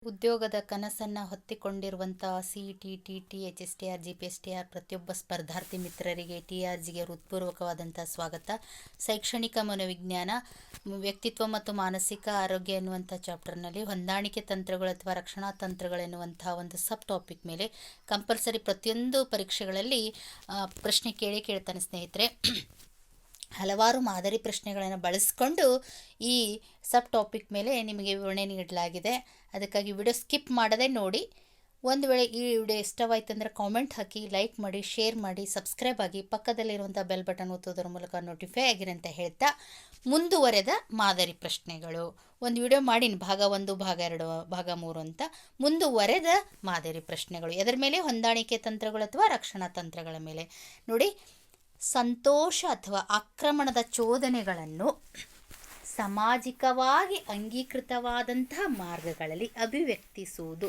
ಉದ್ಯೋಗದ ಕನಸನ್ನು ಹೊತ್ತಿಕೊಂಡಿರುವಂಥ ಸಿ.ಇ.ಟಿ, TT, HSTR, GPSTR ಪ್ರತಿಯೊಬ್ಬ ಸ್ಪರ್ಧಾರ್ಥಿ ಮಿತ್ರರಿಗೆ TRGಗೆ ಹೃತ್ಪೂರ್ವಕವಾದಂಥ ಸ್ವಾಗತ. ಶೈಕ್ಷಣಿಕ ಮನೋವಿಜ್ಞಾನ, ವ್ಯಕ್ತಿತ್ವ ಮತ್ತು ಮಾನಸಿಕ ಆರೋಗ್ಯ ಎನ್ನುವಂಥ ಚಾಪ್ಟರ್ನಲ್ಲಿ ಹೊಂದಾಣಿಕೆ ತಂತ್ರಗಳು ಅಥವಾ ರಕ್ಷಣಾ ತಂತ್ರಗಳೆನ್ನುವಂಥ ಒಂದು ಸಬ್ ಟಾಪಿಕ್ ಮೇಲೆ ಕಂಪಲ್ಸರಿ ಪ್ರತಿಯೊಂದು ಪರೀಕ್ಷೆಗಳಲ್ಲಿ ಪ್ರಶ್ನೆ ಕೇಳ್ತಾನೆ ಸ್ನೇಹಿತರೆ. ಹಲವಾರು ಮಾದರಿ ಪ್ರಶ್ನೆಗಳನ್ನು ಬಳಸಿಕೊಂಡು ಈ ಸಬ್ ಟಾಪಿಕ್ ಮೇಲೆ ನಿಮಗೆ ವಿವರಣೆ ನೀಡಲಾಗಿದೆ. ಅದಕ್ಕಾಗಿ ವಿಡಿಯೋ ಸ್ಕಿಪ್ ಮಾಡದೆ ನೋಡಿ. ಒಂದು ವೇಳೆ ಈ ವಿಡಿಯೋ ಇಷ್ಟವಾಯಿತು ಅಂದರೆ ಕಾಮೆಂಟ್ ಹಾಕಿ, ಲೈಕ್ ಮಾಡಿ, ಶೇರ್ ಮಾಡಿ, ಸಬ್ಸ್ಕ್ರೈಬ್ ಆಗಿ, ಪಕ್ಕದಲ್ಲಿರುವಂಥ ಬೆಲ್ ಬಟನ್ ಒತ್ತೋದ್ರ ಮೂಲಕ ನೋಟಿಫೈ ಆಗಿರಿ ಅಂತ ಹೇಳ್ತಾ, ಮುಂದುವರೆದ ಮಾದರಿ ಪ್ರಶ್ನೆಗಳು ಒಂದು ವಿಡಿಯೋ ಮಾಡೀನಿ, ಭಾಗ 1, ಭಾಗ 2, ಭಾಗ 3 ಅಂತ. ಮುಂದುವರೆದ ಮಾದರಿ ಪ್ರಶ್ನೆಗಳು ಎದರ ಮೇಲೆ? ಹೊಂದಾಣಿಕೆ ತಂತ್ರಗಳು ಅಥವಾ ರಕ್ಷಣಾ ತಂತ್ರಗಳ ಮೇಲೆ. ನೋಡಿ, ಸಂತೋಷ ಅಥವಾ ಆಕ್ರಮಣದ ಚೋದನೆಗಳನ್ನು ಸಾಮಾಜಿಕವಾಗಿ ಅಂಗೀಕೃತವಾದಂತಹ ಮಾರ್ಗಗಳಲ್ಲಿ ಅಭಿವ್ಯಕ್ತಿಸುವುದು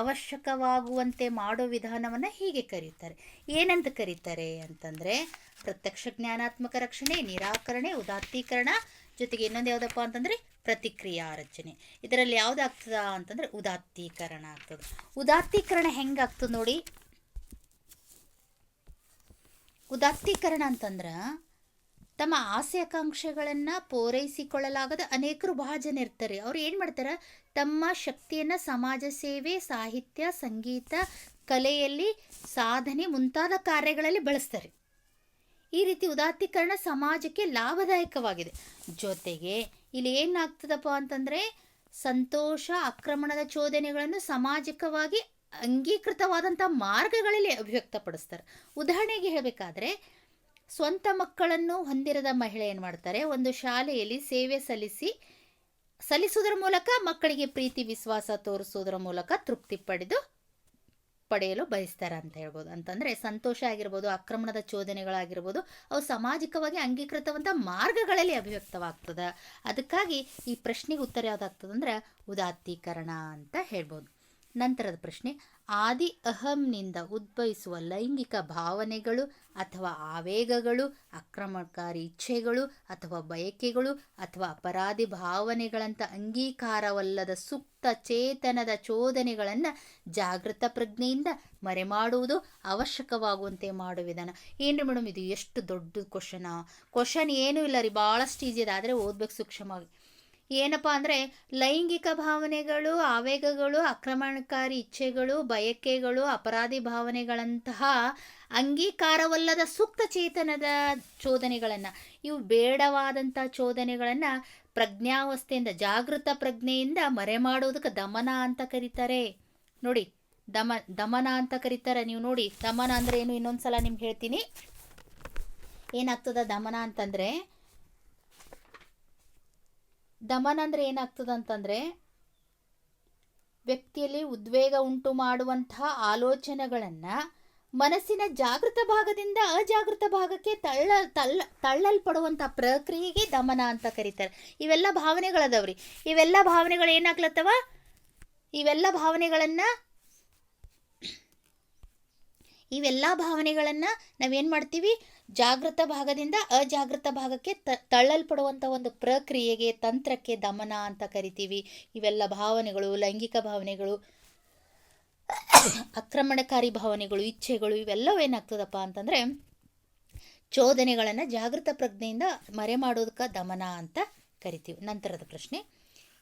ಅವಶ್ಯಕವಾಗುವಂತೆ ಮಾಡೋ ವಿಧಾನವನ್ನು ಹೀಗೆ ಕರೀತಾರೆ. ಏನಂತ ಕರೀತಾರೆ ಅಂತಂದರೆ, ಪ್ರತ್ಯಕ್ಷ ಜ್ಞಾನಾತ್ಮಕ ರಕ್ಷಣೆ, ನಿರಾಕರಣೆ, ಉದಾತ್ತೀಕರಣ, ಜೊತೆಗೆ ಇನ್ನೊಂದು ಯಾವುದಪ್ಪ ಅಂತಂದರೆ ಪ್ರತಿಕ್ರಿಯಾ ರಚನೆ. ಇದರಲ್ಲಿ ಯಾವುದಾಗ್ತದ ಅಂತಂದರೆ ಉದಾತ್ತೀಕರಣ ಆಗ್ತದೆ. ಉದಾತ್ತೀಕರಣ ಹೆಂಗಾಗ್ತದೆ ನೋಡಿ. ಉದಾತ್ತೀಕರಣ ಅಂತಂದ್ರೆ ತಮ್ಮ ಆಸೆ ಆಕಾಂಕ್ಷೆಗಳನ್ನು ಪೂರೈಸಿಕೊಳ್ಳಲಾಗದ ಅನೇಕರು ಬಹಳ ಜನ ಇರ್ತಾರೆ. ಅವ್ರು ಏನು ಮಾಡ್ತಾರೆ? ತಮ್ಮ ಶಕ್ತಿಯನ್ನು ಸಮಾಜ ಸೇವೆ, ಸಾಹಿತ್ಯ, ಸಂಗೀತ, ಕಲೆಯಲ್ಲಿ ಸಾಧನೆ ಮುಂತಾದ ಕಾರ್ಯಗಳಲ್ಲಿ ಬಳಸ್ತಾರೆ. ಈ ರೀತಿ ಉದಾತ್ತೀಕರಣ ಸಮಾಜಕ್ಕೆ ಲಾಭದಾಯಕವಾಗಿದೆ. ಜೊತೆಗೆ ಇಲ್ಲಿ ಏನಾಗ್ತದಪ್ಪ ಅಂತಂದರೆ, ಸಂತೋಷ, ಆಕ್ರಮಣದ ಚೋದನೆಗಳನ್ನು ಸಾಮಾಜಿಕವಾಗಿ ಅಂಗೀಕೃತವಾದಂಥ ಮಾರ್ಗಗಳಲ್ಲಿ ಅಭಿವ್ಯಕ್ತಪಡಿಸ್ತಾರೆ. ಉದಾಹರಣೆಗೆ ಹೇಳಬೇಕಾದ್ರೆ, ಸ್ವಂತ ಮಕ್ಕಳನ್ನು ಹೊಂದಿರದ ಮಹಿಳೆ ಏನು ಮಾಡ್ತಾರೆ? ಒಂದು ಶಾಲೆಯಲ್ಲಿ ಸೇವೆ ಸಲ್ಲಿಸುವುದರ ಮೂಲಕ ಮಕ್ಕಳಿಗೆ ಪ್ರೀತಿ ವಿಶ್ವಾಸ ತೋರಿಸೋದ್ರ ಮೂಲಕ ತೃಪ್ತಿ ಪಡೆಯಲು ಬಯಸ್ತಾರೆ ಅಂತ ಹೇಳ್ಬೋದು. ಅಂತಂದರೆ ಸಂತೋಷ ಆಗಿರ್ಬೋದು, ಆಕ್ರಮಣದ ಚೋದನೆಗಳಾಗಿರ್ಬೋದು, ಅವು ಸಾಮಾಜಿಕವಾಗಿ ಅಂಗೀಕೃತವಂಥ ಮಾರ್ಗಗಳಲ್ಲಿ ಅಭಿವ್ಯಕ್ತವಾಗ್ತದೆ. ಅದಕ್ಕಾಗಿ ಈ ಪ್ರಶ್ನೆಗೆ ಉತ್ತರ ಯಾವುದಾಗ್ತದಂದ್ರೆ ಉದಾತ್ತೀಕರಣ ಅಂತ ಹೇಳ್ಬೋದು. ನಂತರದ ಪ್ರಶ್ನೆ, ಆದಿ ಅಹಂನಿಂದ ಉದ್ಭವಿಸುವ ಲೈಂಗಿಕ ಭಾವನೆಗಳು ಅಥವಾ ಆವೇಗಗಳು, ಆಕ್ರಮಣಕಾರಿ ಇಚ್ಛೆಗಳು ಅಥವಾ ಬಯಕೆಗಳು ಅಥವಾ ಅಪರಾಧಿ ಭಾವನೆಗಳಂಥ ಅಂಗೀಕಾರವಲ್ಲದ ಸುಪ್ತ ಚೇತನದ ಚೋದನೆಗಳನ್ನು ಜಾಗೃತ ಪ್ರಜ್ಞೆಯಿಂದ ಮರೆಮಾಡುವುದು ಅವಶ್ಯಕವಾಗುವಂತೆ ಮಾಡುವ ವಿಧಾನ. ಏನ್ರಿ ಮೇಡಮ್, ಇದು ಎಷ್ಟು ದೊಡ್ಡ ಕ್ವಶನ್ ಏನೂ ಇಲ್ಲ ರೀ, ಭಾಳಷ್ಟು ಈಜಿ ಇದೆ, ಆದರೆ ಓದ್ಬೇಕು ಸೂಕ್ಷ್ಮವಾಗಿ. ಏನಪ್ಪ ಅಂದರೆ, ಲೈಂಗಿಕ ಭಾವನೆಗಳು, ಆವೇಗಗಳು, ಆಕ್ರಮಣಕಾರಿ ಇಚ್ಛೆಗಳು, ಬಯಕೆಗಳು, ಅಪರಾಧಿ ಭಾವನೆಗಳಂತಹ ಅಂಗೀಕಾರವಲ್ಲದ ಸೂಕ್ತ ಚೇತನದ ಚೋದನೆಗಳನ್ನು, ಇವು ಬೇಡವಾದಂಥ ಚೋದನೆಗಳನ್ನು ಪ್ರಜ್ಞಾವಸ್ಥೆಯಿಂದ, ಜಾಗೃತ ಪ್ರಜ್ಞೆಯಿಂದ ಮರೆಮಾಡೋದಕ್ಕೆ ದಮನ ಅಂತ ಕರೀತಾರೆ. ನೋಡಿ, ದಮನ ಅಂತ ಕರೀತಾರೆ. ನೀವು ನೋಡಿ, ದಮನ ಅಂದರೆ ಏನು ಇನ್ನೊಂದು ಸಲ ನಿಮ್ಗೆ ಹೇಳ್ತೀನಿ. ಏನಾಗ್ತದ ದಮನ ಅಂತಂದರೆ, ದಮನ ಅಂದರೆ ಏನಾಗ್ತದೆ ಅಂತಂದರೆ, ವ್ಯಕ್ತಿಯಲ್ಲಿ ಉದ್ವೇಗ ಉಂಟು ಮಾಡುವಂತಹ ಆಲೋಚನೆಗಳನ್ನು ಮನಸ್ಸಿನ ಜಾಗೃತ ಭಾಗದಿಂದ ಅಜಾಗೃತ ಭಾಗಕ್ಕೆ ತಳ್ಳಲ್ಪಡುವಂಥ ಪ್ರಕ್ರಿಯೆಗೆ ದಮನ ಅಂತ ಕರೀತಾರೆ. ಇವೆಲ್ಲ ಭಾವನೆಗಳದವ್ರಿ. ಇವೆಲ್ಲ ಭಾವನೆಗಳು ಏನಾಗ್ಲತ್ತವ? ಇವೆಲ್ಲ ಭಾವನೆಗಳನ್ನು ನಾವೇನು ಮಾಡ್ತೀವಿ? ಜಾಗೃತ ಭಾಗದಿಂದ ಅಜಾಗೃತ ಭಾಗಕ್ಕೆ ತಳ್ಳಲ್ಪಡುವಂಥ ಒಂದು ಪ್ರಕ್ರಿಯೆಗೆ, ತಂತ್ರಕ್ಕೆ ದಮನ ಅಂತ ಕರಿತೀವಿ. ಇವೆಲ್ಲ ಭಾವನೆಗಳು, ಲೈಂಗಿಕ ಭಾವನೆಗಳು, ಆಕ್ರಮಣಕಾರಿ ಭಾವನೆಗಳು, ಇಚ್ಛೆಗಳು, ಇವೆಲ್ಲವೂ ಏನಾಗ್ತದಪ್ಪ ಅಂತಂದರೆ ಚೋದನೆಗಳನ್ನು ಜಾಗೃತ ಪ್ರಜ್ಞೆಯಿಂದ ಮರೆ ಮಾಡೋದಕ್ಕೆ ದಮನ ಅಂತ ಕರಿತೀವಿ. ನಂತರದ ಪ್ರಶ್ನೆ,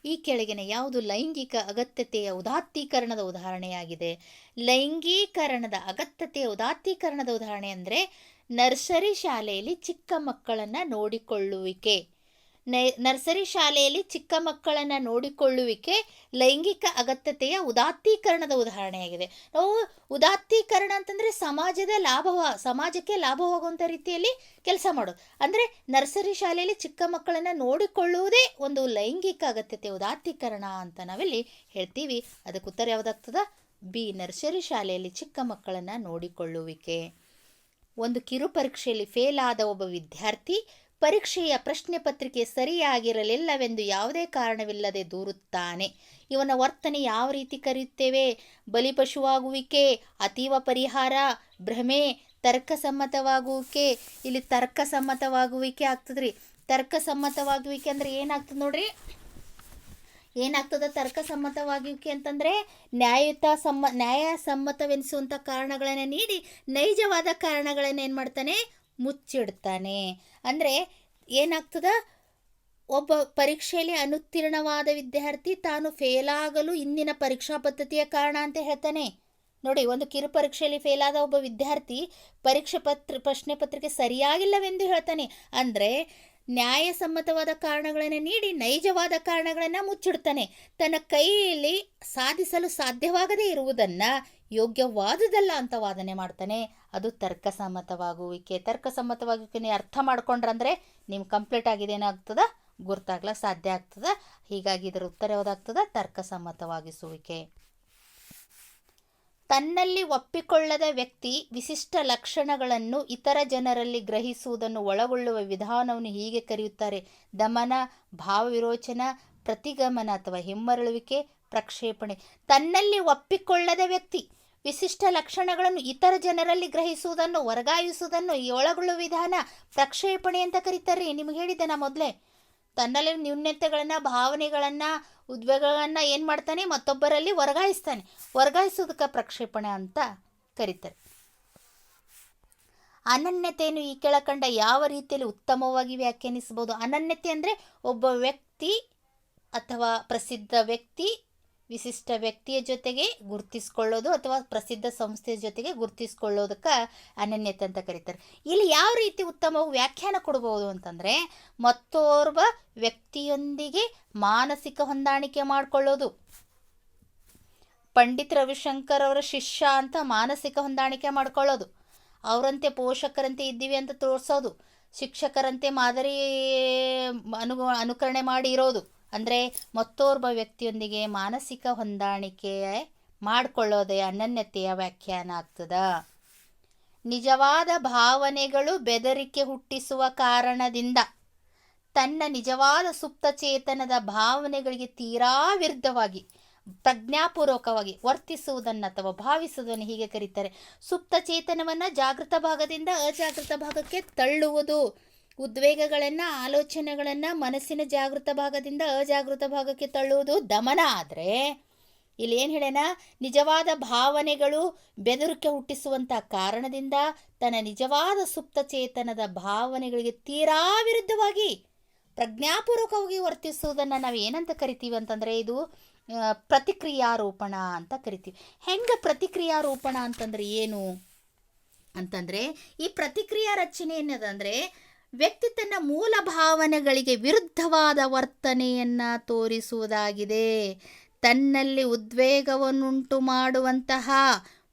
ಈ ಕೆಳಗಿನ ಯಾವುದು ಲೈಂಗಿಕ ಅಗತ್ಯತೆಯ ಉದಾತ್ತೀಕರಣದ ಉದಾಹರಣೆಯಾಗಿದೆ? ಲೈಂಗೀಕರಣದ ಅಗತ್ಯತೆಯ ಉದಾತ್ತೀಕರಣದ ಉದಾಹರಣೆ ಅಂದರೆ ನರ್ಸರಿ ಶಾಲೆಯಲ್ಲಿ ಚಿಕ್ಕ ಮಕ್ಕಳನ್ನು ನೋಡಿಕೊಳ್ಳುವಿಕೆ. ನರ್ಸರಿ ಶಾಲೆಯಲ್ಲಿ ಚಿಕ್ಕ ಮಕ್ಕಳನ್ನು ನೋಡಿಕೊಳ್ಳುವಿಕೆ ಲೈಂಗಿಕ ಅಗತ್ಯತೆಯ ಉದಾತ್ತೀಕರಣದ ಉದಾಹರಣೆಯಾಗಿದೆ. ನಾವು ಉದಾತ್ತೀಕರಣ ಅಂತಂದರೆ ಸಮಾಜಕ್ಕೆ ಲಾಭವಾಗುವಂಥ ರೀತಿಯಲ್ಲಿ ಕೆಲಸ ಮಾಡೋದು. ಅಂದರೆ ನರ್ಸರಿ ಶಾಲೆಯಲ್ಲಿ ಚಿಕ್ಕ ಮಕ್ಕಳನ್ನು ನೋಡಿಕೊಳ್ಳುವುದೇ ಒಂದು ಲೈಂಗಿಕ ಅಗತ್ಯತೆ, ಉದಾತ್ತೀಕರಣ ಅಂತ ನಾವಿಲ್ಲಿ ಹೇಳ್ತೀವಿ. ಅದಕ್ಕೆ ಉತ್ತರ ಯಾವುದಾಗ್ತದ? ಬಿ, ನರ್ಸರಿ ಶಾಲೆಯಲ್ಲಿ ಚಿಕ್ಕ ಮಕ್ಕಳನ್ನು ನೋಡಿಕೊಳ್ಳುವಿಕೆ. ಒಂದು ಕಿರು ಪರೀಕ್ಷೆಯಲ್ಲಿ ಫೇಲ್ ಆದ ಒಬ್ಬ ವಿದ್ಯಾರ್ಥಿ ಪರೀಕ್ಷೆಯ ಪ್ರಶ್ನೆ ಪತ್ರಿಕೆ ಸರಿಯಾಗಿರಲಿಲ್ಲವೆಂದು ಯಾವುದೇ ಕಾರಣವಿಲ್ಲದೆ ದೂರುತ್ತಾನೆ. ಇವನ ವರ್ತನೆ ಯಾವ ರೀತಿ ಕರೆಯುತ್ತೇವೆ? ಬಲಿಪಶುವಾಗುವಿಕೆ, ಅತೀವ ಪರಿಹಾರ, ಭ್ರಮೆ, ತರ್ಕಸಮ್ಮತವಾಗುವಿಕೆ. ಇಲ್ಲಿ ತರ್ಕಸಮ್ಮತವಾಗುವಿಕೆ ಆಗ್ತದ್ರಿ. ತರ್ಕಸಮ್ಮತವಾಗುವಿಕೆ ಅಂದರೆ ಏನಾಗ್ತದೆ ನೋಡ್ರಿ, ಏನಾಗ್ತದೆ ತರ್ಕಸಮ್ಮತವಾಗುವಿಕೆ ಅಂತಂದರೆ ನ್ಯಾಯಸಮ್ಮತವೆನಿಸುವಂಥ ಕಾರಣಗಳನ್ನು ನೀಡಿ ನೈಜವಾದ ಕಾರಣಗಳನ್ನು ಏನು ಮಾಡ್ತಾನೆ, ಮುಚ್ಚಿಡ್ತಾನೆ. ಅಂದರೆ ಏನಾಗ್ತದ, ಒಬ್ಬ ಪರೀಕ್ಷೆಯಲ್ಲಿ ಅನುತ್ತೀರ್ಣವಾದ ವಿದ್ಯಾರ್ಥಿ ತಾನು ಫೇಲಾಗಲು ಇಂದಿನ ಪರೀಕ್ಷಾ ಪದ್ಧತಿಯ ಕಾರಣ ಅಂತ ಹೇಳ್ತಾನೆ. ನೋಡಿ, ಒಂದು ಕಿರು ಪರೀಕ್ಷೆಯಲ್ಲಿ ಫೇಲಾದ ಒಬ್ಬ ವಿದ್ಯಾರ್ಥಿ ಪ್ರಶ್ನೆ ಪತ್ರಿಕೆ ಸರಿಯಾಗಿಲ್ಲವೆಂದು ಹೇಳ್ತಾನೆ. ಅಂದರೆ ನ್ಯಾಯಸಮ್ಮತವಾದ ಕಾರಣಗಳನ್ನು ನೀಡಿ ನೈಜವಾದ ಕಾರಣಗಳನ್ನು ಮುಚ್ಚಿಡ್ತಾನೆ. ತನ್ನ ಕೈಯಲ್ಲಿ ಸಾಧಿಸಲು ಸಾಧ್ಯವಾಗದೇ ಇರುವುದನ್ನು ಯೋಗ್ಯವಾದುದಲ್ಲ ಅಂತ ವಾದನೆ ಮಾಡ್ತಾನೆ. ಅದು ತರ್ಕಸಮ್ಮತವಾಗುವಿಕೆ. ತರ್ಕಸಮ್ಮತವಾಗುವಿಕೆ ಅರ್ಥ ಮಾಡ್ಕೊಂಡ್ರಂದ್ರೆ ನಿಮ್ಗೆ ಕಂಪ್ಲೀಟ್ ಆಗಿದೆ ಏನಾಗ್ತದ, ಗುರ್ತಾಗ್ಲಿಕ್ಕೆ ಸಾಧ್ಯ ಆಗ್ತದ. ಹೀಗಾಗಿ ಇದರ ಉತ್ತರ ಯಾವುದಾಗ್ತದ, ತರ್ಕಸಮ್ಮತವಾಗಿಸುವಿಕೆ. ತನ್ನಲ್ಲಿ ಒಪ್ಪಿಕೊಳ್ಳದ ವ್ಯಕ್ತಿ ವಿಶಿಷ್ಟ ಲಕ್ಷಣಗಳನ್ನು ಇತರ ಜನರಲ್ಲಿ ಗ್ರಹಿಸುವುದನ್ನು ಒಳಗೊಳ್ಳುವ ವಿಧಾನವನ್ನು ಹೀಗೆ ಕರೆಯುತ್ತಾರೆ: ದಮನ, ಭಾವವಿರೋಚನ, ಪ್ರತಿಗಮನ ಅಥವಾ ಹಿಮ್ಮರಳುವಿಕೆ, ಪ್ರಕ್ಷೇಪಣೆ. ತನ್ನಲ್ಲಿ ಒಪ್ಪಿಕೊಳ್ಳದ ವ್ಯಕ್ತಿ ವಿಶಿಷ್ಟ ಲಕ್ಷಣಗಳನ್ನು ಇತರ ಜನರಲ್ಲಿ ಗ್ರಹಿಸುವುದನ್ನು, ವರ್ಗಾಯಿಸುವುದನ್ನು ಒಳಗೊಳ್ಳುವ ವಿಧಾನ ಪ್ರಕ್ಷೇಪಣೆ ಅಂತ ಕರೀತಾರೆ. ನಿಮ್ಗೆ ಹೇಳಿದ್ದೆ ನಾ ಮೊದಲೇ, ತನ್ನಲ್ಲಿ ನ್ಯೂನತೆಗಳನ್ನು, ಭಾವನೆಗಳನ್ನು, ಉದ್ವೇಗಗಳನ್ನು ಏನು ಮಾಡ್ತಾನೆ, ಮತ್ತೊಬ್ಬರಲ್ಲಿ ವರ್ಗಾಯಿಸ್ತಾನೆ. ವರ್ಗಾಯಿಸೋದಕ್ಕೆ ಪ್ರಕ್ಷೇಪಣೆ ಅಂತ ಕರೀತಾರೆ. ಅನನ್ಯತೆಯನ್ನು ಈ ಕೆಳಕಂಡ ಯಾವ ರೀತಿಯಲ್ಲಿ ಉತ್ತಮವಾಗಿ ವ್ಯಾಖ್ಯಾನಿಸಬಹುದು? ಅನನ್ಯತೆ ಅಂದರೆ ಒಬ್ಬ ವ್ಯಕ್ತಿ ಅಥವಾ ಪ್ರಸಿದ್ಧ ವ್ಯಕ್ತಿ ವಿಶಿಷ್ಟ ವ್ಯಕ್ತಿಯ ಜೊತೆಗೆ ಗುರುತಿಸ್ಕೊಳ್ಳೋದು ಅಥವಾ ಪ್ರಸಿದ್ಧ ಸಂಸ್ಥೆಯ ಜೊತೆಗೆ ಗುರುತಿಸ್ಕೊಳ್ಳೋದಕ್ಕೆ ಅನನ್ಯತೆ ಅಂತ ಕರೀತಾರೆ. ಇಲ್ಲಿ ಯಾವ ರೀತಿ ಉತ್ತಮವಾಗಿ ವ್ಯಾಖ್ಯಾನ ಕೊಡ್ಬೋದು ಅಂತಂದರೆ, ಮತ್ತೋರ್ವ ವ್ಯಕ್ತಿಯೊಂದಿಗೆ ಮಾನಸಿಕ ಹೊಂದಾಣಿಕೆ ಮಾಡಿಕೊಳ್ಳೋದು. ಪಂಡಿತ್ ರವಿಶಂಕರ್ ಅವರ ಶಿಷ್ಯ ಅಂತ ಮಾನಸಿಕ ಹೊಂದಾಣಿಕೆ ಮಾಡ್ಕೊಳ್ಳೋದು, ಅವರಂತೆ ಪೋಷಕರಂತೆ ಇದ್ದೀವಿ ಅಂತ ತೋರಿಸೋದು, ಶಿಕ್ಷಕರಂತೆ ಮಾದರಿ ಅನುಕರಣೆ ಮಾಡಿ ಇರೋದು. ಅಂದರೆ ಮತ್ತೋರ್ವ ವ್ಯಕ್ತಿಯೊಂದಿಗೆ ಮಾನಸಿಕ ಹೊಂದಾಣಿಕೆ ಮಾಡಿಕೊಳ್ಳೋದೇ ಅನನ್ಯತೆಯ ವ್ಯಾಖ್ಯಾನ ಆಗ್ತದ. ನಿಜವಾದ ಭಾವನೆಗಳು ಬೆದರಿಕೆ ಹುಟ್ಟಿಸುವ ಕಾರಣದಿಂದ ತನ್ನ ನಿಜವಾದ ಸುಪ್ತ ಚೇತನದ ಭಾವನೆಗಳಿಗೆ ತೀರಾ ವಿರುದ್ಧವಾಗಿ ಪ್ರಜ್ಞಾಪೂರ್ವಕವಾಗಿ ವರ್ತಿಸುವುದನ್ನು ಅಥವಾ ಭಾವಿಸುವುದನ್ನು ಹೀಗೆ ಕರೀತಾರೆ. ಸುಪ್ತ ಚೇತನವನ್ನು ಜಾಗೃತ ಭಾಗದಿಂದ ಅಜಾಗೃತ ಭಾಗಕ್ಕೆ ತಳ್ಳುವುದು. ಉದ್ವೇಗಗಳನ್ನು, ಆಲೋಚನೆಗಳನ್ನು ಮನಸ್ಸಿನ ಜಾಗೃತ ಭಾಗದಿಂದ ಅಜಾಗೃತ ಭಾಗಕ್ಕೆ ತಳ್ಳುವುದು ದಮನ. ಆದರೆ ಇಲ್ಲಿ ಏನು ಹೇಳೋಣ, ನಿಜವಾದ ಭಾವನೆಗಳು ಬೆದರಿಕೆ ಹುಟ್ಟಿಸುವಂಥ ಕಾರಣದಿಂದ ತನ್ನ ನಿಜವಾದ ಸುಪ್ತ ಚೇತನದ ಭಾವನೆಗಳಿಗೆ ತೀರಾ ವಿರುದ್ಧವಾಗಿ ಪ್ರಜ್ಞಾಪೂರ್ವಕವಾಗಿ ವರ್ತಿಸುವುದನ್ನು ನಾವು ಏನಂತ ಕರಿತೀವಿ ಅಂತಂದರೆ, ಇದು ಪ್ರತಿಕ್ರಿಯಾರೋಪಣ ಅಂತ ಕರಿತೀವಿ. ಹೆಂಗೆ ಪ್ರತಿಕ್ರಿಯಾರೋಪಣ ಅಂತಂದರೆ ಏನು ಅಂತಂದರೆ, ಈ ಪ್ರತಿಕ್ರಿಯಾ ರಚನೆ ಏನದಂದರೆ, ವ್ಯಕ್ತಿ ತನ್ನ ಮೂಲ ಭಾವನೆಗಳಿಗೆ ವಿರುದ್ಧವಾದ ವರ್ತನೆಯನ್ನು ತೋರಿಸುವುದಾಗಿದೆ. ತನ್ನಲ್ಲಿ ಉದ್ವೇಗವನ್ನುಂಟು ಮಾಡುವಂತಹ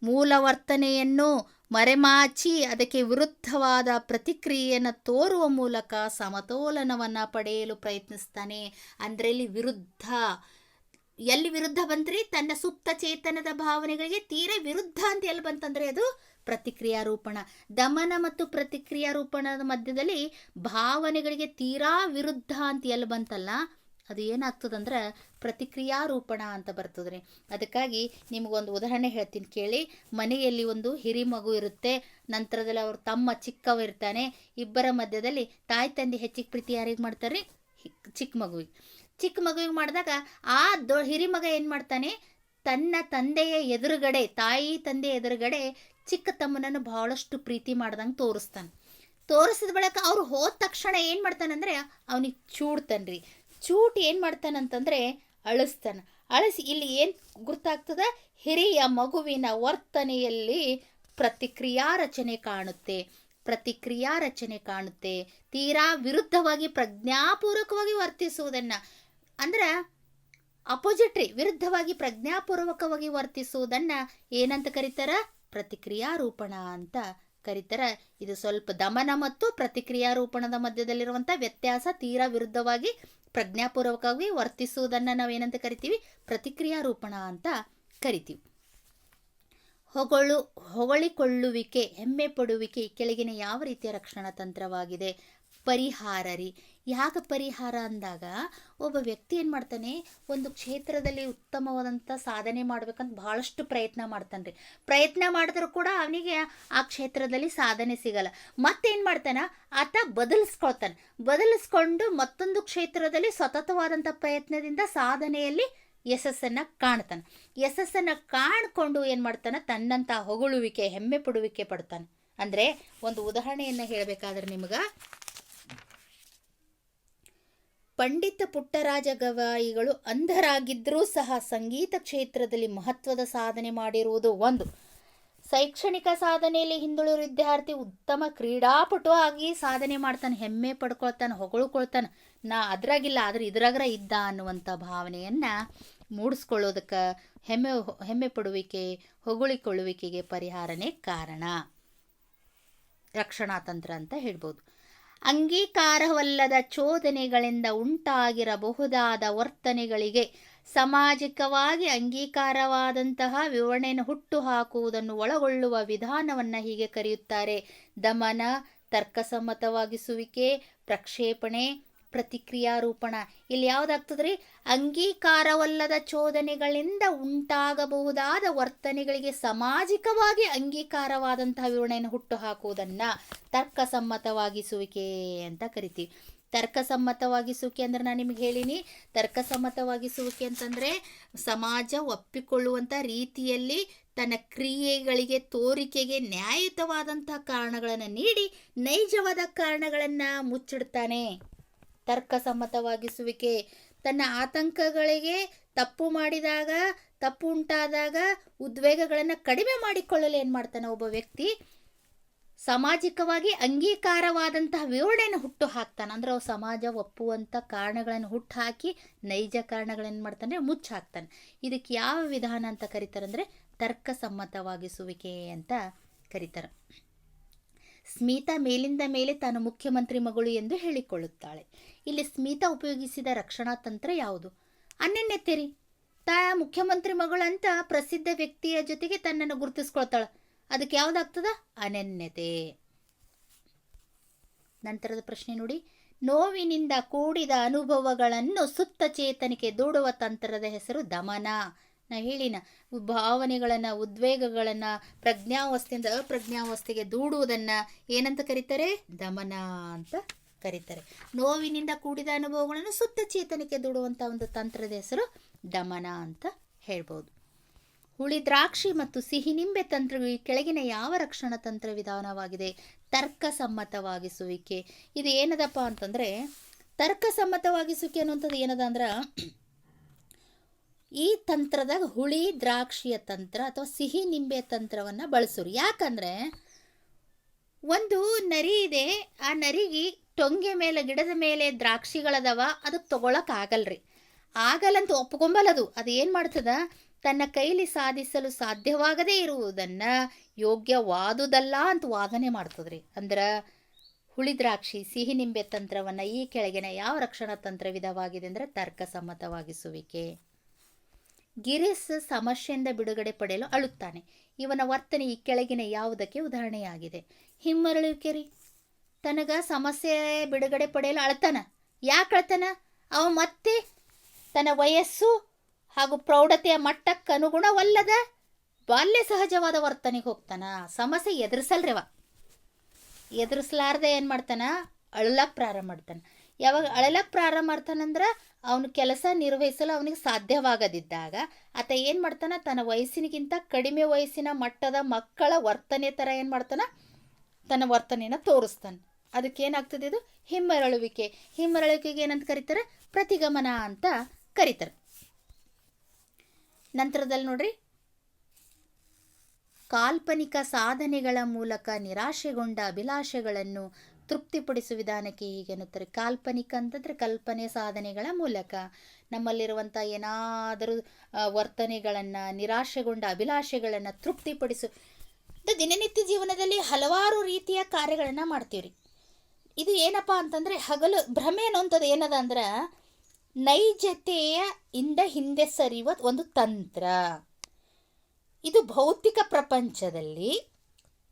ಮೂಲ ವರ್ತನೆಯನ್ನು ಮರೆಮಾಚಿ ಅದಕ್ಕೆ ವಿರುದ್ಧವಾದ ಪ್ರತಿಕ್ರಿಯೆಯನ್ನು ತೋರುವ ಮೂಲಕ ಸಮತೋಲನವನ್ನು ಪಡೆಯಲು ಪ್ರಯತ್ನಿಸ್ತಾನೆ. ಅಂದರೆ ಇಲ್ಲಿ ವಿರುದ್ಧ, ಎಲ್ಲಿ ವಿರುದ್ಧ ಬಂದ್ರಿ, ತನ್ನ ಸುಪ್ತ ಚೇತನದ ಭಾವನೆಗಳಿಗೆ ತೀರಾ ವಿರುದ್ಧ ಅಂತ ಎಲ್ಲಿ ಬಂತಂದರೆ ಅದು ಪ್ರತಿಕ್ರಿಯಾರೂಪಣ. ದಮನ ಮತ್ತು ಪ್ರತಿಕ್ರಿಯಾರೂಪಣದ ಮಧ್ಯದಲ್ಲಿ ಭಾವನೆಗಳಿಗೆ ತೀರಾ ವಿರುದ್ಧ ಅಂತ ಎಲ್ಲಿ ಬಂತಲ್ಲ, ಅದು ಏನಾಗ್ತದಂದ್ರೆ ಪ್ರತಿಕ್ರಿಯಾರೂಪಣ ಅಂತ ಬರ್ತದ್ರಿ. ಅದಕ್ಕಾಗಿ ನಿಮಗೊಂದು ಉದಾಹರಣೆ ಹೇಳ್ತೀನಿ ಕೇಳಿ. ಮನೆಯಲ್ಲಿ ಒಂದು ಹಿರಿ ಮಗು ಇರುತ್ತೆ, ನಂತರದಲ್ಲಿ ಅವ್ರ ತಮ್ಮ ಚಿಕ್ಕವ ಇರ್ತಾನೆ. ಇಬ್ಬರ ಮಧ್ಯದಲ್ಲಿ ತಾಯಿ ತಂದೆ ಹೆಚ್ಚಿಗೆ ಪ್ರೀತಿ ಯಾರಿಗೆ ಮಾಡ್ತಾರೆ, ಚಿಕ್ಕ ಮಗುವಿಗೆ ಮಾಡಿದಾಗ ಆ ಹಿರಿಮಗ ಏನು ಮಾಡ್ತಾನೆ, ತನ್ನ ತಂದೆಯ ಎದುರುಗಡೆ, ತಾಯಿ ತಂದೆಯ ಎದುರುಗಡೆ ಚಿಕ್ಕ ತಮ್ಮನನ್ನು ಬಹಳಷ್ಟು ಪ್ರೀತಿ ಮಾಡ್ದಂಗೆ ತೋರಿಸಿದ ಬಳಿಕ ಅವ್ರು ಹೋದ ತಕ್ಷಣ ಏನು ಮಾಡ್ತಾನಂದ್ರೆ ಅವನಿಗೆ ಚೂಡ್ತಾನ್ರಿ. ಚೂಟ್ ಏನು ಮಾಡ್ತಾನಂತಂದರೆ ಅಳಿಸಿ ಇಲ್ಲಿ ಏನು ಗುರ್ತಾಗ್ತದ, ಹಿರಿಯ ಮಗುವಿನ ವರ್ತನೆಯಲ್ಲಿ ಪ್ರತಿಕ್ರಿಯಾ ರಚನೆ ಕಾಣುತ್ತೆ. ತೀರಾ ವಿರುದ್ಧವಾಗಿ ಪ್ರಜ್ಞಾಪೂರ್ವಕವಾಗಿ ವರ್ತಿಸುವುದನ್ನು, ಅಂದ್ರೆ ಅಪೋಸಿಟ್ರಿ, ವಿರುದ್ಧವಾಗಿ ಪ್ರಜ್ಞಾಪೂರ್ವಕವಾಗಿ ವರ್ತಿಸುವುದನ್ನು ಏನಂತ ಕರೀತಾರ, ಪ್ರತಿಕ್ರಿಯಾರೂಪಣ ಅಂತ ಕರೀತಾರ. ಇದು ಸ್ವಲ್ಪ ದಮನ ಮತ್ತು ಪ್ರತಿಕ್ರಿಯಾರೂಪಣದ ಮಧ್ಯದಲ್ಲಿರುವಂಥ ವ್ಯತ್ಯಾಸ. ತೀರಾ ವಿರುದ್ಧವಾಗಿ ಪ್ರಜ್ಞಾಪೂರ್ವಕವಾಗಿ ವರ್ತಿಸುವುದನ್ನು ನಾವು ಏನಂತ ಕರಿತೀವಿ, ಪ್ರತಿಕ್ರಿಯಾರೂಪಣ ಅಂತ ಕರಿತೀವಿ. ಹೊಗಳಿಕೊಳ್ಳುವಿಕೆ, ಹೆಮ್ಮೆ ಪಡುವಿಕೆ ಕೆಳಗಿನ ಯಾವ ರೀತಿಯ ರಕ್ಷಣಾ ತಂತ್ರವಾಗಿದೆ? ಪರಿಹಾರ ರೀ. ಯಾಕೆ ಪರಿಹಾರ ಅಂದಾಗ ಒಬ್ಬ ವ್ಯಕ್ತಿ ಏನು ಮಾಡ್ತಾನೆ, ಒಂದು ಕ್ಷೇತ್ರದಲ್ಲಿ ಉತ್ತಮವಾದಂಥ ಸಾಧನೆ ಮಾಡ್ಬೇಕಂತ ಭಾಳಷ್ಟು ಪ್ರಯತ್ನ ಮಾಡ್ತಾನೆ ರೀ. ಪ್ರಯತ್ನ ಮಾಡಿದ್ರೂ ಕೂಡ ಅವನಿಗೆ ಆ ಕ್ಷೇತ್ರದಲ್ಲಿ ಸಾಧನೆ ಸಿಗಲ್ಲ. ಮತ್ತೇನು ಮಾಡ್ತಾನೆ, ಆತ ಬದಲಿಸ್ಕೊಂಡು ಮತ್ತೊಂದು ಕ್ಷೇತ್ರದಲ್ಲಿ ಸತತವಾದಂಥ ಪ್ರಯತ್ನದಿಂದ ಸಾಧನೆಯಲ್ಲಿ ಯಶಸ್ಸನ್ನು ಕಾಣ್ತಾನೆ. ಯಶಸ್ಸನ್ನು ಕಾಣ್ಕೊಂಡು ಏನು ಮಾಡ್ತಾನೆ, ತನ್ನಂಥ ಹೊಗಳುವಿಕೆ, ಹೆಮ್ಮೆ ಪಡುವಿಕೆ ಪಡ್ತಾನೆ. ಅಂದರೆ ಒಂದು ಉದಾಹರಣೆಯನ್ನು ಹೇಳಬೇಕಾದ್ರೆ ನಿಮ್ಗೆ, ಪಂಡಿತ ಪುಟ್ಟರಾಜ ಗವಾಯಿಗಳು ಅಂಧರಾಗಿದ್ದರೂ ಸಹ ಸಂಗೀತ ಕ್ಷೇತ್ರದಲ್ಲಿ ಮಹತ್ವದ ಸಾಧನೆ ಮಾಡಿರುವುದು ಒಂದು. ಶೈಕ್ಷಣಿಕ ಸಾಧನೆಯಲ್ಲಿ ಹಿಂದುಳಿದ ವಿದ್ಯಾರ್ಥಿ ಉತ್ತಮ ಕ್ರೀಡಾಪಟು ಆಗಿ ಸಾಧನೆ ಮಾಡ್ತಾನೆ, ಹೆಮ್ಮೆ ಪಡ್ಕೊಳ್ತಾನೆ, ಹೊಗಳ್ಕೊಳ್ತಾನೆ, ನಾ ಅದ್ರಾಗಿಲ್ಲ ಆದ್ರೆ ಇದ್ರಾಗ್ರ ಇದ್ದ ಅನ್ನುವಂಥ ಭಾವನೆಯನ್ನು ಮೂಡಿಸ್ಕೊಳ್ಳೋದಕ್ಕೆ ಹೆಮ್ಮೆ ಪಡುವಿಕೆ, ಹೊಗಳಿಕೊಳ್ಳುವಿಕೆಗೆ ಪರಿಹಾರನೇ ಕಾರಣ, ರಕ್ಷಣಾ ತಂತ್ರ ಅಂತ ಹೇಳ್ಬೋದು. ಅಂಗೀಕಾರವಲ್ಲದ ಚೋದನೆಗಳಿಂದ ಉಂಟಾಗಿರಬಹುದಾದ ವರ್ತನೆಗಳಿಗೆ ಸಾಮಾಜಿಕವಾಗಿ ಅಂಗೀಕಾರವಾದಂತಹ ವಿವರಣೆಯನ್ನು ಹುಟ್ಟುಹಾಕುವುದನ್ನು ಒಳಗೊಳ್ಳುವ ವಿಧಾನವನ್ನು ಹೀಗೆ ಕರೆಯುತ್ತಾರೆ: ದಮನ, ತರ್ಕಸಮ್ಮತವಾಗಿಸುವಿಕೆ, ಪ್ರಕ್ಷೇಪಣೆ, ಪ್ರತಿಕ್ರಿಯಾರೂಪಣ. ಇಲ್ಲಿ ಯಾವುದಾಗ್ತದ್ರಿ, ಅಂಗೀಕಾರವಲ್ಲದ ಚೋದನೆಗಳಿಂದ ಉಂಟಾಗಬಹುದಾದ ವರ್ತನೆಗಳಿಗೆ ಸಾಮಾಜಿಕವಾಗಿ ಅಂಗೀಕಾರವಾದಂತಹ ವಿವರಣೆಯನ್ನು ಹುಟ್ಟುಹಾಕುವುದನ್ನು ತರ್ಕಸಮ್ಮತವಾಗಿಸುವಿಕೆ ಅಂತ ಕರಿತೀವಿ. ತರ್ಕಸಮ್ಮತವಾಗಿಸುವಿಕೆ ಅಂದ್ರೆ ನಾನು ನಿಮ್ಗೆ ಹೇಳಿನಿ, ತರ್ಕಸಮ್ಮತವಾಗಿಸುವಿಕೆ ಅಂತಂದರೆ ಸಮಾಜ ಒಪ್ಪಿಕೊಳ್ಳುವಂಥ ರೀತಿಯಲ್ಲಿ ತನ್ನ ಕ್ರಿಯೆಗಳಿಗೆ, ತೋರಿಕೆಗೆ ನ್ಯಾಯಯುತವಾದಂಥ ಕಾರಣಗಳನ್ನು ನೀಡಿ ನೈಜವಾದ ಕಾರಣಗಳನ್ನು ಮುಚ್ಚಿಡ್ತಾನೆ. ತರ್ಕಸಮ್ಮತವಾಗಿಸುವಿಕೆ ತನ್ನ ಆತಂಕಗಳಿಗೆ, ತಪ್ಪು ಮಾಡಿದಾಗ, ತಪ್ಪು ಉಂಟಾದಾಗ ಉದ್ವೇಗಗಳನ್ನು ಕಡಿಮೆ ಮಾಡಿಕೊಳ್ಳಲು ಏನು ಮಾಡ್ತಾನೆ ಒಬ್ಬ ವ್ಯಕ್ತಿ, ಸಾಮಾಜಿಕವಾಗಿ ಅಂಗೀಕಾರವಾದಂತಹ ವಿವರಣೆಯನ್ನು ಹುಟ್ಟು ಹಾಕ್ತಾನೆ. ಅಂದ್ರೆ ಸಮಾಜ ಒಪ್ಪುವಂಥ ಕಾರಣಗಳನ್ನು ಹುಟ್ಟು ಹಾಕಿ ನೈಜ ಕಾರಣಗಳೇನು ಮಾಡ್ತಾನೆ, ಮುಚ್ಚಿ ಹಾಕ್ತಾನೆ. ಇದಕ್ಕೆ ಯಾವ ವಿಧಾನ ಅಂತ ಕರೀತಾರೆ ಅಂದರೆ ತರ್ಕಸಮ್ಮತವಾಗಿಸುವಿಕೆ ಅಂತ ಕರೀತಾರೆ. ಸ್ಮಿತಾ ಮೇಲಿಂದ ಮೇಲೆ ತಾನು ಮುಖ್ಯಮಂತ್ರಿ ಮಗಳು ಎಂದು ಹೇಳಿಕೊಳ್ಳುತ್ತಾಳೆ. ಇಲ್ಲಿ ಸ್ಮಿತಾ ಉಪಯೋಗಿಸಿದ ರಕ್ಷಣಾ ತಂತ್ರ ಯಾವುದು? ಅನನ್ಯತೆ ರೀ. ಮುಖ್ಯಮಂತ್ರಿ ಮಗಳಂತ ಪ್ರಸಿದ್ಧ ವ್ಯಕ್ತಿಯ ಜೊತೆಗೆ ತನ್ನನ್ನು ಗುರುತಿಸ್ಕೊಳ್ತಾಳೆ. ಅದಕ್ಕೆ ಯಾವುದಾಗ್ತದ? ಅನನ್ಯತೆ. ನಂತರದ ಪ್ರಶ್ನೆ ನೋಡಿ, ನೋವಿನಿಂದ ಕೂಡಿದ ಅನುಭವಗಳನ್ನು ಸುತ್ತ ಚೇತನಿಕೆ ದೂಡುವ ತಂತ್ರದ ಹೆಸರು ದಮನ. ನಾ ಹೇಳಿನ, ಭಾವನೆಗಳನ್ನು, ಉದ್ವೇಗಗಳನ್ನು ಪ್ರಜ್ಞಾವಸ್ಥೆಯಿಂದ ಅಪ್ರಜ್ಞಾವಸ್ಥೆಗೆ ದೂಡುವುದನ್ನು ಏನಂತ ಕರೀತಾರೆ? ದಮನ ಅಂತ ಕರೀತಾರೆ. ನೋವಿನಿಂದ ಕೂಡಿದ ಅನುಭವಗಳನ್ನು ಸುತ್ತ ಚೇತನಿಕೆ ದೂಡುವಂಥ ಒಂದು ತಂತ್ರದ ಹೆಸರು ದಮನ ಅಂತ ಹೇಳ್ಬೋದು. ಹುಳಿ ದ್ರಾಕ್ಷಿ ಮತ್ತು ಸಿಹಿ ನಿಂಬೆ ತಂತ್ರಗಳು ಈ ಕೆಳಗಿನ ಯಾವ ರಕ್ಷಣಾ ತಂತ್ರ ವಿಧಾನವಾಗಿದೆ? ತರ್ಕಸಮ್ಮತವಾಗಿಸುವಿಕೆ. ಇದು ಏನದಪ್ಪ ಅಂತಂದರೆ, ತರ್ಕಸಮ್ಮತವಾಗಿಸುವಿಕೆ ಅನ್ನುವಂಥದ್ದು ಏನದ ಅಂದ್ರೆ, ಈ ತಂತ್ರದಾಗ ಹುಳಿ ದ್ರಾಕ್ಷಿಯ ತಂತ್ರ ಅಥವಾ ಸಿಹಿ ನಿಂಬೆಯ ತಂತ್ರವನ್ನು ಬಳಸೋರು. ಯಾಕಂದರೆ ಒಂದು ನರಿ ಇದೆ, ಆ ನರಿಗೆ ಟೊಂಗೆ ಮೇಲೆ, ಗಿಡದ ಮೇಲೆ ದ್ರಾಕ್ಷಿಗಳದವ, ಅದಕ್ಕೆ ತೊಗೊಳಕ್ಕಾಗಲ್ರಿ. ಆಗಲ್ಲಂತ ಒಪ್ಕೊಂಬಲ್ಲದು. ಅದು ಏನು ಮಾಡ್ತದ, ತನ್ನ ಕೈಲಿ ಸಾಧಿಸಲು ಸಾಧ್ಯವಾಗದೇ ಇರುವುದನ್ನು ಯೋಗ್ಯವಾದುದಲ್ಲ ಅಂತ ವಾದನೆ ಮಾಡ್ತದ್ರಿ. ಅಂದ್ರೆ ಹುಳಿ ದ್ರಾಕ್ಷಿ, ಸಿಹಿ ನಿಂಬೆ ತಂತ್ರವನ್ನು ಈ ಕೆಳಗಿನ ಯಾವ ರಕ್ಷಣಾ ತಂತ್ರ ವಿಧವಾಗಿದೆ ಅಂದರೆ ತರ್ಕಸಮ್ಮತವಾಗಿಸುವಿಕೆ. ಗಿರೀಶ್ ಸಮಸ್ಯೆಯಿಂದ ಬಿಡುಗಡೆ ಪಡೆಯಲು ಅಳುತ್ತಾನೆ. ಇವನ ವರ್ತನೆ ಈ ಕೆಳಗಿನ ಯಾವುದಕ್ಕೆ ಉದಾಹರಣೆಯಾಗಿದೆ? ಹಿಮ್ಮರಳುವಿಕೆ ರೀ. ತನಗ ಸಮಸ್ಯೆ ಬಿಡುಗಡೆ ಪಡೆಯಲು ಅಳ್ತಾನ. ಯಾಕೆ ಅಳ್ತಾನ? ಅವ ಮತ್ತೆ ತನ್ನ ವಯಸ್ಸು ಹಾಗೂ ಪ್ರೌಢತೆಯ ಮಟ್ಟಕ್ಕೆ ಅನುಗುಣವಲ್ಲದ ಬಾಲ್ಯ ಸಹಜವಾದ ವರ್ತನೆಗೆ ಹೋಗ್ತಾನ. ಸಮಸ್ಯೆ ಎದುರಿಸಲಾರ್ದೆ ಏನು ಮಾಡ್ತಾನ? ಅಳಲಕ್ಕೆ ಪ್ರಾರಂಭ ಮಾಡ್ತಾನೆ. ಯಾವಾಗ ಅಳಲಕ್ಕೆ ಪ್ರಾರಂಭ ಮಾಡ್ತಾನಂದ್ರೆ ಅವನು ಕೆಲಸ ನಿರ್ವಹಿಸಲು ಅವನಿಗೆ ಸಾಧ್ಯವಾಗದಿದ್ದಾಗ ಆತ ಏನು ಮಾಡ್ತಾನೆ, ತನ್ನ ವಯಸ್ಸಿನಗಿಂತ ಕಡಿಮೆ ವಯಸ್ಸಿನ ಮಟ್ಟದ ಮಕ್ಕಳ ವರ್ತನೆ ಥರ ಏನು ಮಾಡ್ತಾನೆ, ತನ್ನ ವರ್ತನೆಯನ್ನು ತೋರಿಸ್ತಾನೆ. ಅದಕ್ಕೇನಾಗ್ತದೆ? ಇದು ಹಿಮ್ಮರಳುವಿಕೆ. ಹಿಮ್ಮರಳುವಿಕೆಗೆ ಏನಂತ ಕರೀತಾರೆ? ಪ್ರತಿಗಮನ ಅಂತ ಕರೀತಾರೆ. ನಂತರದಲ್ಲಿ ನೋಡ್ರಿ, ಕಾಲ್ಪನಿಕ ಸಾಧನೆಗಳ ಮೂಲಕ ನಿರಾಶೆಗೊಂಡ ಅಭಿಲಾಷೆಗಳನ್ನು ತೃಪ್ತಿಪಡಿಸುವ ವಿಧಾನಕ್ಕೆ ಹೀಗೆ ಅನ್ನುತ್ತಾರೆ. ಕಾಲ್ಪನಿಕ ಅಂತಂದರೆ ಕಲ್ಪನೆ ಸಾಧನೆಗಳ ಮೂಲಕ ನಮ್ಮಲ್ಲಿರುವಂಥ ಏನಾದರೂ ವರ್ತನೆಗಳನ್ನು, ನಿರಾಶೆಗೊಂಡ ಅಭಿಲಾಷೆಗಳನ್ನು ತೃಪ್ತಿಪಡಿಸು. ದಿನನಿತ್ಯ ಜೀವನದಲ್ಲಿ ಹಲವಾರು ರೀತಿಯ ಕಾರ್ಯಗಳನ್ನು ಮಾಡ್ತೀವಿ ರೀ. ಇದು ಏನಪ್ಪ ಅಂತಂದರೆ ಹಗಲು ಭ್ರಮೆ ಅನ್ನೋಂಥದ್ದು ಏನದ ಅಂದ್ರೆ ನೈಜತೆಯ ಹಿಂದೆ ಸರಿಯುವ ಒಂದು ತಂತ್ರ. ಇದು ಭೌತಿಕ ಪ್ರಪಂಚದಲ್ಲಿ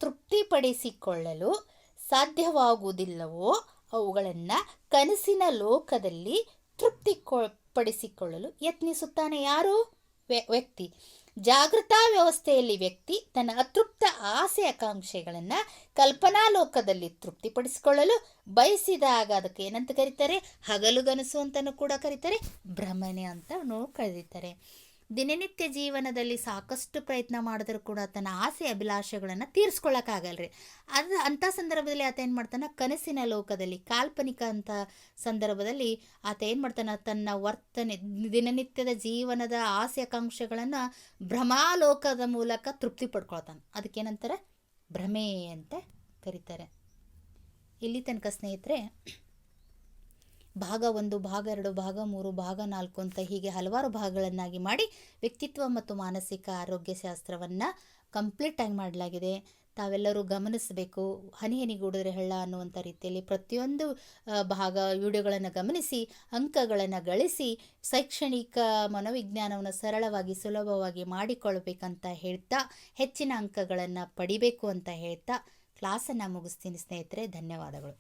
ತೃಪ್ತಿಪಡಿಸಿಕೊಳ್ಳಲು ಸಾಧ್ಯವಾಗುವುದಿಲ್ಲವೋ ಅವುಗಳನ್ನು ಕನಸಿನ ಲೋಕದಲ್ಲಿ ಪಡಿಸಿಕೊಳ್ಳಲು ಯತ್ನಿಸುತ್ತಾನೆ. ಯಾರು? ವ್ಯಕ್ತಿ. ಜಾಗೃತಾ ವ್ಯವಸ್ಥೆಯಲ್ಲಿ ವ್ಯಕ್ತಿ ತನ್ನ ಅತೃಪ್ತ ಆಸೆ ಆಕಾಂಕ್ಷೆಗಳನ್ನು ಕಲ್ಪನಾ ಲೋಕದಲ್ಲಿ ತೃಪ್ತಿಪಡಿಸಿಕೊಳ್ಳಲು ಬಯಸಿದಾಗ ಅದಕ್ಕೆ ಏನಂತ ಕರೀತಾರೆ? ಹಗಲುಗನಸು ಅಂತಲೂ ಕೂಡ ಕರೀತಾರೆ, ಭ್ರಮಣೆ ಅಂತ ಕರೀತಾರೆ. ದಿನನಿತ್ಯ ಜೀವನದಲ್ಲಿ ಸಾಕಷ್ಟು ಪ್ರಯತ್ನ ಮಾಡಿದ್ರೂ ಕೂಡ ತನ್ನ ಆಸೆ ಅಭಿಲಾಷೆಗಳನ್ನು ತೀರಿಸ್ಕೊಳ್ಳೋಕ್ಕಾಗಲ್ರಿ. ಅಂಥ ಸಂದರ್ಭದಲ್ಲಿ ಆತ ಏನು ಮಾಡ್ತಾನೆ? ಕನಸಿನ ಲೋಕದಲ್ಲಿ, ಕಾಲ್ಪನಿಕ ಅಂತ ಸಂದರ್ಭದಲ್ಲಿ ಆತ ಏನು ಮಾಡ್ತಾನೆ? ತನ್ನ ವರ್ತನೆ, ದಿನನಿತ್ಯದ ಜೀವನದ ಆಸೆ ಆಕಾಂಕ್ಷೆಗಳನ್ನು ಭ್ರಮಾಲೋಕದ ಮೂಲಕ ತೃಪ್ತಿ ಪಡ್ಕೊಳ್ತಾನೆ. ಅದಕ್ಕೇನಂತಾರೆ? ಭ್ರಮೆ ಅಂತ ಕರೀತಾರೆ. ಇಲ್ಲಿ ತನಕ ಸ್ನೇಹಿತರೆ, ಭಾಗ 1, ಭಾಗ 2, ಭಾಗ 3, ಭಾಗ 4 ಅಂತ ಹೀಗೆ ಹಲವಾರು ಭಾಗಗಳನ್ನಾಗಿ ಮಾಡಿ ವ್ಯಕ್ತಿತ್ವ ಮತ್ತು ಮಾನಸಿಕ ಆರೋಗ್ಯ ಶಾಸ್ತ್ರವನ್ನು ಕಂಪ್ಲೀಟಾಗಿ ಮಾಡಲಾಗಿದೆ. ತಾವೆಲ್ಲರೂ ಗಮನಿಸಬೇಕು. ಹನಿ ಹನಿಗೂಡಿದ್ರೆ ಹಳ್ಳ ಅನ್ನುವಂಥ ರೀತಿಯಲ್ಲಿ ಪ್ರತಿಯೊಂದು ಭಾಗ ವಿಡಿಯೋಗಳನ್ನು ಗಮನಿಸಿ ಅಂಕಗಳನ್ನು ಗಳಿಸಿ ಶೈಕ್ಷಣಿಕ ಮನೋವಿಜ್ಞಾನವನ್ನು ಸರಳವಾಗಿ ಸುಲಭವಾಗಿ ಮಾಡಿಕೊಳ್ಬೇಕಂತ ಹೇಳ್ತಾ, ಹೆಚ್ಚಿನ ಅಂಕಗಳನ್ನು ಪಡಿಬೇಕು ಅಂತ ಹೇಳ್ತಾ ಕ್ಲಾಸನ್ನು ಮುಗಿಸ್ತೀನಿ ಸ್ನೇಹಿತರೆ. ಧನ್ಯವಾದಗಳು.